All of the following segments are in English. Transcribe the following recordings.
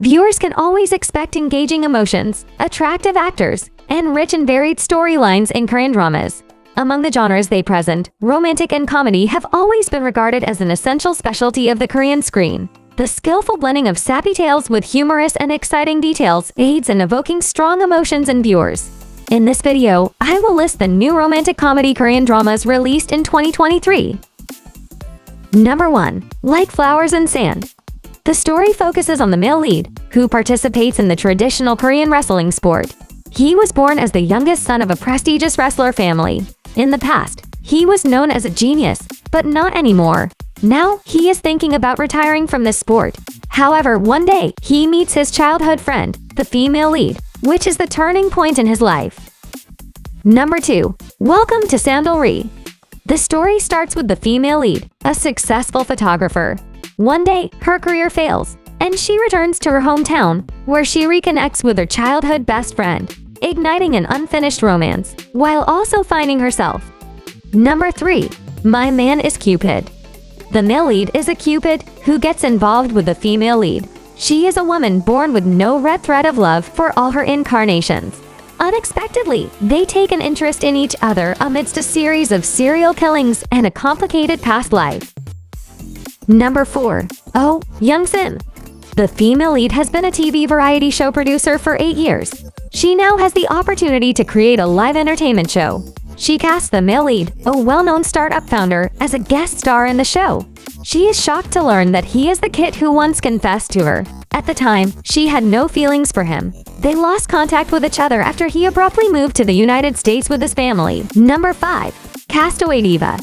Viewers can always expect engaging emotions, attractive actors, and rich and varied storylines in Korean dramas. Among the genres they present, romantic and comedy have always been regarded as an essential specialty of the Korean screen. The skillful blending of sappy tales with humorous and exciting details aids in evoking strong emotions in viewers. In this video, I will list the new romantic comedy Korean dramas released in 2023. Number 1. Like Flowers and Sand. The story focuses on the male lead, who participates in the traditional Korean wrestling sport. He was born as the youngest son of a prestigious wrestler family. In the past, he was known as a genius, but not anymore. Now, he is thinking about retiring from this sport. However, one day, he meets his childhood friend, the female lead, which is the turning point in his life. Number 2. Welcome to Samdal-ri. The story starts with the female lead, a successful photographer. One day, her career fails, and she returns to her hometown, where she reconnects with her childhood best friend, igniting an unfinished romance, while also finding herself. Number 3. My Man is Cupid. The male lead is a Cupid who gets involved with the female lead. She is a woman born with no red thread of love for all her incarnations. Unexpectedly, they take an interest in each other amidst a series of serial killings and a complicated past life. Number 4. Oh, Young-sin. The female lead has been a TV variety show producer for 8 years. She now has the opportunity to create a live entertainment show. She casts the male lead, a well-known startup founder, as a guest star in the show. She is shocked to learn that he is the kid who once confessed to her. At the time, she had no feelings for him. They lost contact with each other after he abruptly moved to the United States with his family. Number 5. Castaway Diva.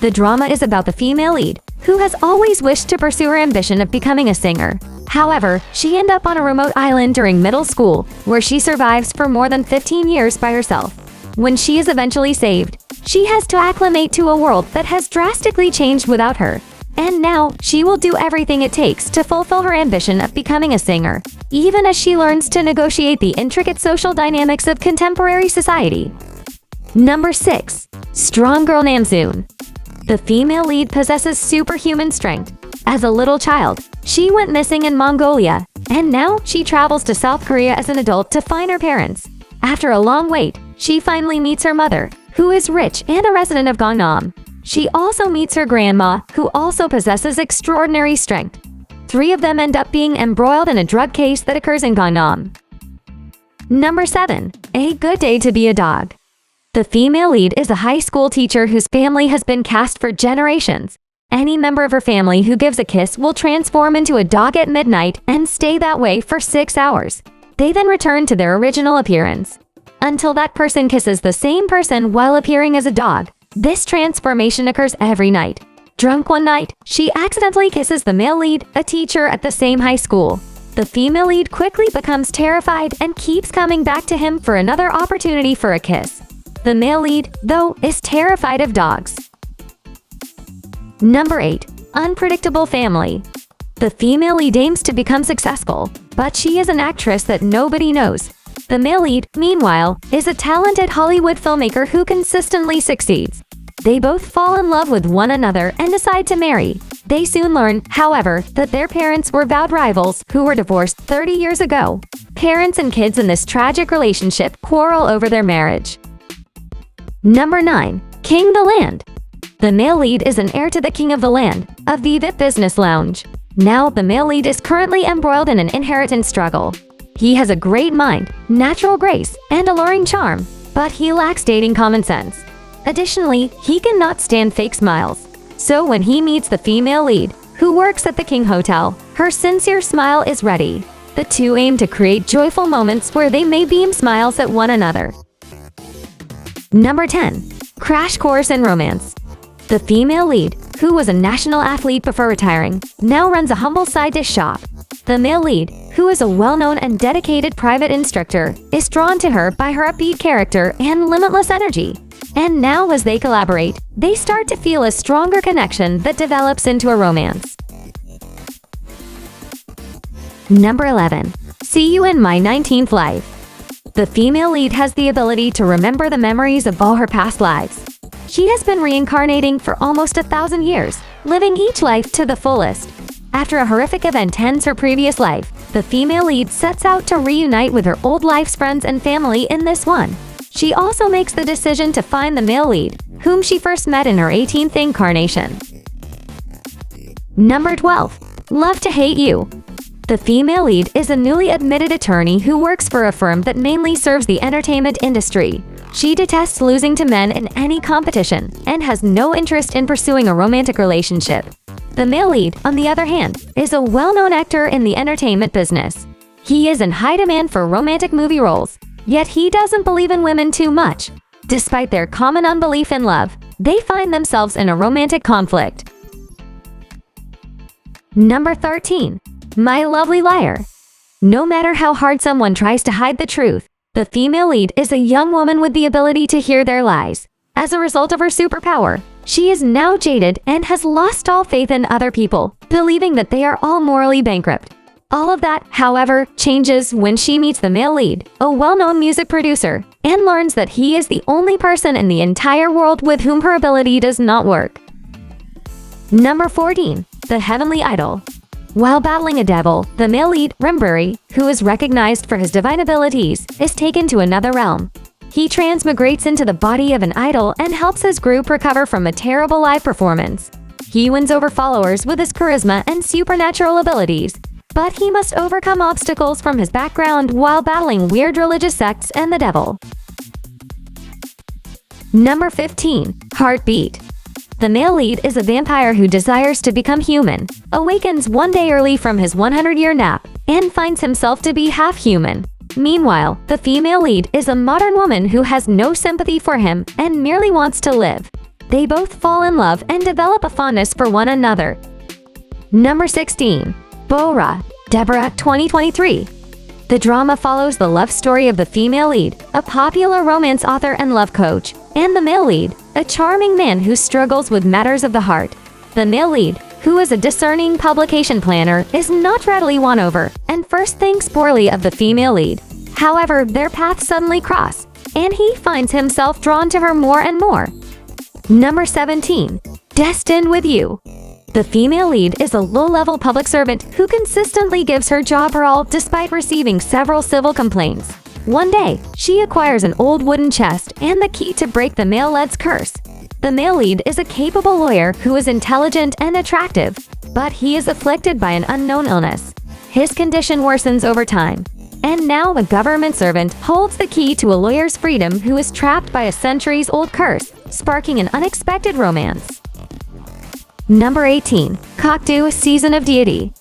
The drama is about the female lead, who has always wished to pursue her ambition of becoming a singer. However, she ends up on a remote island during middle school, where she survives for more than 15 years by herself. When she is eventually saved, she has to acclimate to a world that has drastically changed without her. And now, she will do everything it takes to fulfill her ambition of becoming a singer, even as she learns to negotiate the intricate social dynamics of contemporary society. Number 6. Strong Girl Namsoon. The female lead possesses superhuman strength. As a little child, she went missing in Mongolia, and now she travels to South Korea as an adult to find her parents. After a long wait, she finally meets her mother, who is rich and a resident of Gangnam. She also meets her grandma, who also possesses extraordinary strength. 3 of them end up being embroiled in a drug case that occurs in Gangnam. Number 7. A Good Day to Be a Dog. The female lead is a high school teacher whose family has been cast for generations. Any member of her family who gives a kiss will transform into a dog at midnight and stay that way for 6 hours. They then return to their original appearance. Until that person kisses the same person while appearing as a dog. This transformation occurs every night. Drunk one night, she accidentally kisses the male lead, a teacher at the same high school. The female lead quickly becomes terrified and keeps coming back to him for another opportunity for a kiss. The male lead, though, is terrified of dogs. Number 8. Unpredictable Family. The female lead aims to become successful, but she is an actress that nobody knows. The male lead, meanwhile, is a talented Hollywood filmmaker who consistently succeeds. They both fall in love with one another and decide to marry. They soon learn, however, that their parents were vowed rivals who were divorced 30 years ago. Parents and kids in this tragic relationship quarrel over their marriage. Number 9. King the Land. The male lead is an heir to the king of the land, a vivid business lounge. Now, the male lead is currently embroiled in an inheritance struggle. He has a great mind, natural grace, and alluring charm, but he lacks dating common sense. Additionally, he cannot stand fake smiles. So when he meets the female lead, who works at the King Hotel, her sincere smile is ready. The two aim to create joyful moments where they may beam smiles at one another. Number 10. Crash Course in Romance. The female lead, who was a national athlete before retiring, now runs a humble side dish shop. The male lead, who is a well-known and dedicated private instructor, is drawn to her by her upbeat character and limitless energy. And now as they collaborate, they start to feel a stronger connection that develops into a romance. Number 11. See You in My 19th Life. The female lead has the ability to remember the memories of all her past lives. She has been reincarnating for almost 1,000 years, living each life to the fullest. After a horrific event ends her previous life, the female lead sets out to reunite with her old life's friends and family in this one. She also makes the decision to find the male lead, whom she first met in her 18th incarnation. Number 12. Love to Hate You. The female lead is a newly admitted attorney who works for a firm that mainly serves the entertainment industry. She detests losing to men in any competition and has no interest in pursuing a romantic relationship. The male lead, on the other hand, is a well-known actor in the entertainment business. He is in high demand for romantic movie roles, yet he doesn't believe in women too much. Despite their common unbelief in love, they find themselves in a romantic conflict. Number 13. My Lovely Liar. No matter how hard someone tries to hide the truth, the female lead is a young woman with the ability to hear their lies. As a result of her superpower, she is now jaded and has lost all faith in other people, believing that they are all morally bankrupt. All of that, however, changes when she meets the male lead, a well-known music producer, and learns that he is the only person in the entire world with whom her ability does not work. Number 14. The Heavenly Idol. While battling a devil, the male lead, Rom-Com, who is recognized for his divine abilities, is taken to another realm. He transmigrates into the body of an idol and helps his group recover from a terrible live performance. He wins over followers with his charisma and supernatural abilities, but he must overcome obstacles from his background while battling weird religious sects and the devil. Number 15. Heartbeat. The male lead is a vampire who desires to become human, awakens one day early from his 100-year nap, and finds himself to be half human. Meanwhile, the female lead is a modern woman who has no sympathy for him and merely wants to live. They both fall in love and develop a fondness for one another. Number 16. Bora, Deborah 2023. The drama follows the love story of the female lead, a popular romance author and love coach, and the male lead, a charming man who struggles with matters of the heart. The male lead, who is a discerning publication planner, is not readily won over and first thinks poorly of the female lead. However, their paths suddenly cross, and he finds himself drawn to her more and more. Number 17. Destined with You. The female lead is a low-level public servant who consistently gives her job her all despite receiving several civil complaints. One day, she acquires an old wooden chest and the key to break the male lead's curse. The male lead is a capable lawyer who is intelligent and attractive, but he is afflicted by an unknown illness. His condition worsens over time, and now a government servant holds the key to a lawyer's freedom who is trapped by a centuries-old curse, sparking an unexpected romance. Number 18. Kokdu, Season of Deity.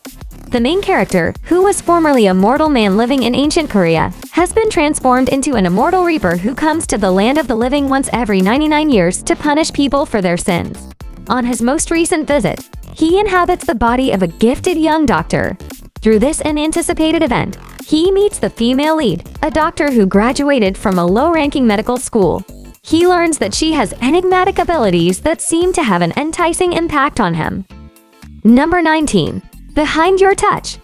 The main character, who was formerly a mortal man living in ancient Korea, has been transformed into an immortal reaper who comes to the land of the living once every 99 years to punish people for their sins. On his most recent visit, he inhabits the body of a gifted young doctor. Through this unanticipated event, he meets the female lead, a doctor who graduated from a low-ranking medical school. He learns that she has enigmatic abilities that seem to have an enticing impact on him. Number 19. Behind Your Touch.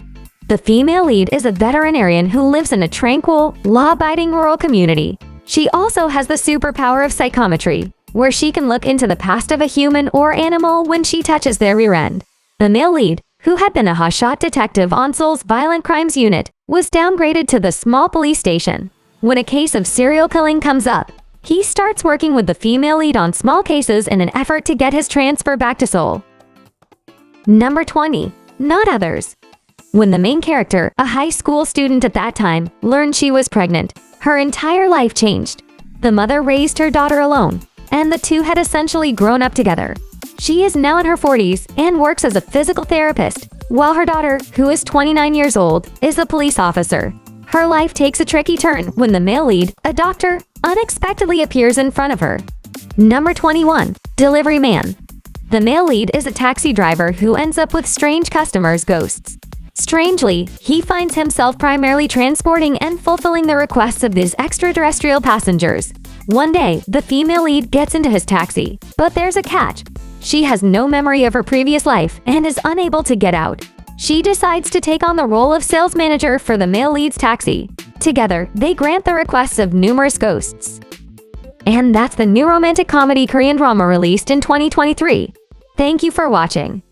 The female lead is a veterinarian who lives in a tranquil, law-abiding rural community. She also has the superpower of psychometry, where she can look into the past of a human or animal when she touches their rear end. The male lead, who had been a hotshot detective on Seoul's violent crimes unit, was downgraded to the small police station. When a case of serial killing comes up, he starts working with the female lead on small cases in an effort to get his transfer back to Seoul. Number 20. Not Others. When the main character, a high school student at that time, learned she was pregnant, her entire life changed. The mother raised her daughter alone, and the two had essentially grown up together. She is now in her 40s and works as a physical therapist, while her daughter, who is 29 years old, is a police officer. Her life takes a tricky turn when the male lead, a doctor, unexpectedly appears in front of her. Number 21. Delivery Man. The male lead is a taxi driver who ends up with strange customers' ghosts. Strangely, he finds himself primarily transporting and fulfilling the requests of these extraterrestrial passengers. One day, the female lead gets into his taxi, but there's a catch. She has no memory of her previous life and is unable to get out. She decides to take on the role of sales manager for the male lead's taxi. Together, they grant the requests of numerous ghosts. And that's the new romantic comedy Korean drama released in 2023. Thank you for watching.